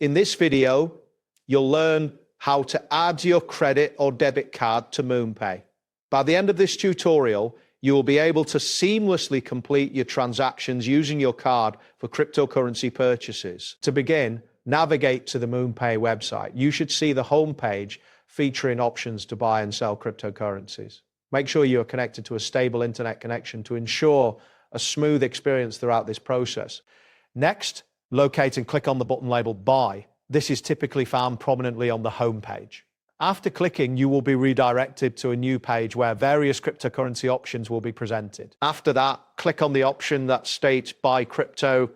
In this video, you'll learn how to add your credit or debit card to Moonpay. By the end of this tutorial, you will be able to seamlessly complete your transactions using your card for cryptocurrency purchases. To begin, navigate to the Moonpay website. You should see the homepage featuring options to buy and sell cryptocurrencies. Make sure you are connected to a stable internet connection to ensure a smooth experience throughout this process. Next, locate and click on the button labeled Buy. This is typically found prominently on the home page. After clicking, you will be redirected to a new page where various cryptocurrency options will be presented. After that, click on the option that states Buy Crypto.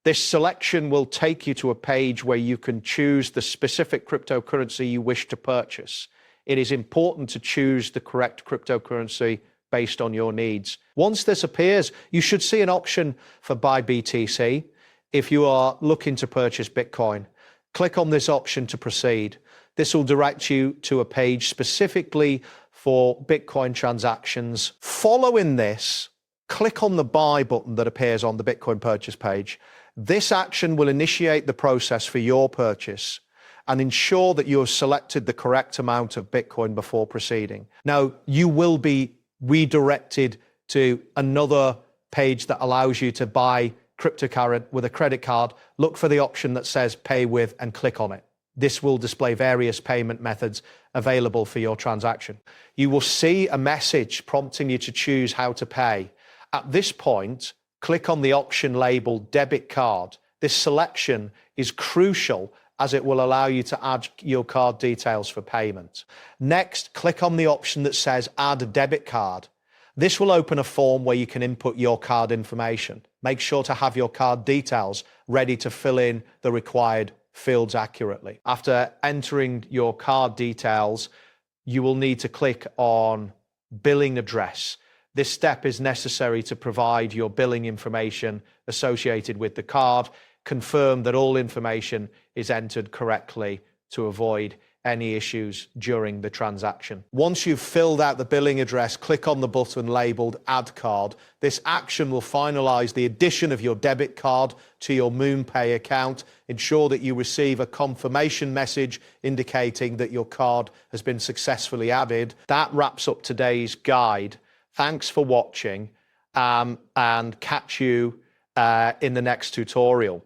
This selection will take you to a page where you can choose the specific cryptocurrency you wish to purchase. It is important to choose the correct cryptocurrency based on your needs. Once this appears, you should see an option for Buy BTC. If you are looking to purchase Bitcoin, click on this option to proceed. This will direct you to a page specifically for Bitcoin transactions. Following this, click on the Buy button that appears on the Bitcoin purchase page. This action will initiate the process for your purchase and ensure that you have selected the correct amount of Bitcoin before proceeding. Now, you will be redirected to another page that allows you to buy cryptocurrency with a credit card. Look for the option that says Pay With and click on it. This will display various payment methods available for your transaction. You will see a message prompting you to choose how to pay. At this point, click on the option labeled Debit Card. This selection is crucial as it will allow you to add your card details for payment. Next, click on the option that says Add a Debit Card. This will open a form where you can input your card information. Make sure to have your card details ready to fill in the required fields accurately. After entering your card details, you will need to click on Billing Address. This step is necessary to provide your billing information associated with the card. Confirm that all information is entered correctly to avoid any issues during the transaction. Once you've filled out the billing address, click on the button labeled Add Card. This action will finalize the addition of your debit card to your Moonpay account. Ensure that you receive a confirmation message indicating that your card has been successfully added. That wraps up today's guide. Thanks for watching and catch you in the next tutorial.